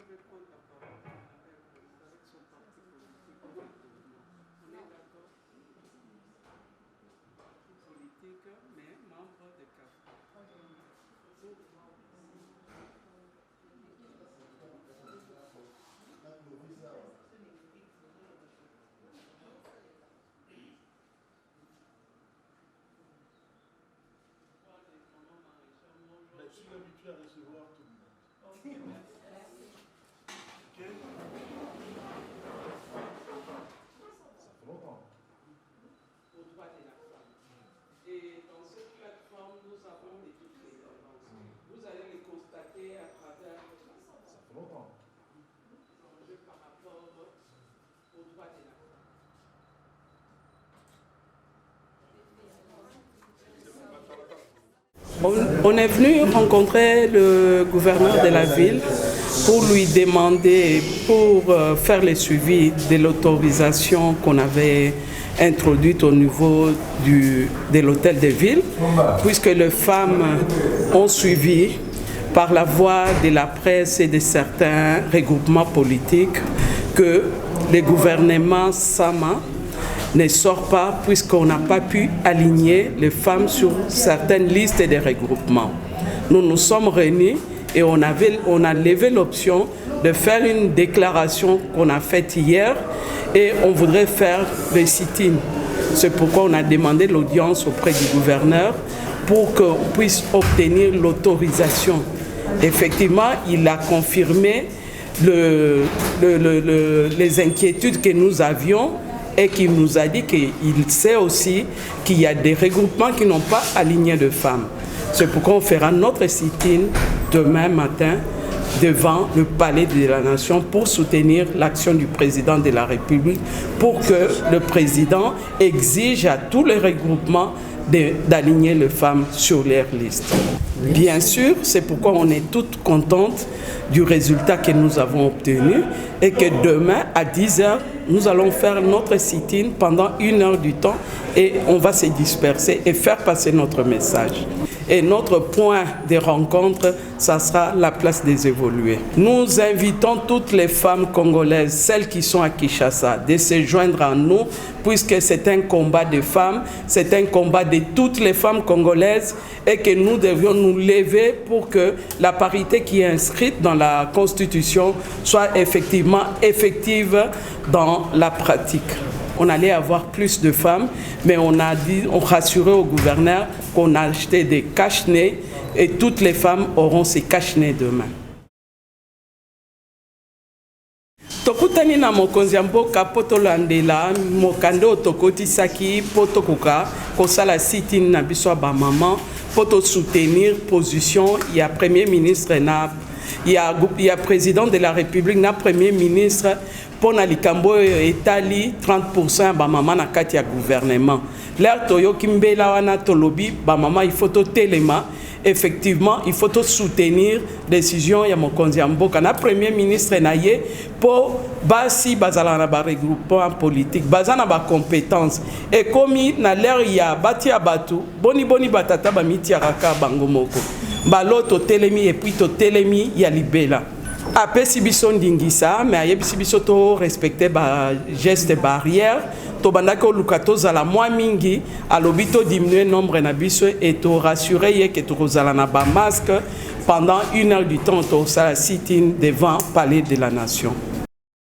veut prendre la parole avec son parti politique. On est d'accord. Politique, mais membre de CAF. Je suis habitué à recevoir tout le monde. Ça fait longtemps. Aux droits de la femme. Et dans cette plateforme, nous avons les toutes les tendances. Vous allez les constater à travers Ça fait longtemps. les enjeux par rapport aux droits de la femme. On est venu rencontrer le gouverneur de la ville pour lui demander, pour faire le suivi de l'autorisation qu'on avait introduite au niveau de l'hôtel de ville, puisque les femmes ont suivi par la voie de la presse et de certains regroupements politiques que le gouvernement Sama ne sort pas puisqu'on n'a pas pu aligner les femmes sur certaines listes de regroupements. Nous nous sommes réunis et on a levé l'option de faire une déclaration qu'on a faite hier et on voudrait faire le sit-in. C'est pourquoi on a demandé l'audience auprès du gouverneur pour qu'on puisse obtenir l'autorisation. Effectivement, il a confirmé les inquiétudes que nous avions et qui nous a dit qu'il sait aussi qu'il y a des regroupements qui n'ont pas aligné de femmes. C'est pourquoi on fera notre sit-in demain matin devant le palais de la Nation pour soutenir l'action du président de la République, pour que le président exige à tous les regroupements d'aligner les femmes sur leur liste. Bien sûr, c'est pourquoi on est toutes contentes du résultat que nous avons obtenu et que demain à 10h, nous allons faire notre sit-in pendant 1 heure du temps et on va se disperser et faire passer notre message. Et notre point de rencontre, ça sera la place des évolués. Nous invitons toutes les femmes congolaises, celles qui sont à Kinshasa, de se joindre à nous, puisque c'est un combat de femmes, c'est un combat de toutes les femmes congolaises et que nous devions nous lever pour que la parité qui est inscrite dans la Constitution soit effectivement effective dans la pratique. On allait avoir plus de femmes, mais on rassurait au gouverneur qu'on a acheté des cache-nez et toutes les femmes auront ces cache-nez demain. Tokutani na mokonzi ya mboka po tolandela mokando tokotisaki po tokoka kosala sit-in na biso ya bamama po soutenir position ya premier ministre ya président de la République na premier ministre pour na likambo etali 30% ya bamama na kati ya gouvernement. L'air toyo kimbela wana tolobi bamama il faut telema. Effectivement, il faut soutenir la décision ya mokonzi ya mboka na premier ministre na ye pour basi bazala na ba regroupement politique, bazana ba compétence et comme na l'air ya bati ya batu boni batata ba mitiaraka bango moko baloto telemi et puis to telemi ya libela apesi biso ndingisa mais ayebisi biso to respecter ba geste barrière to bandako lukato zala mwa mingi alobi to diminuer nombre na biso et to rassurer ye que to zala na ba masque pendant 1 heure du temps to sala sit-in devant palais de la Nation.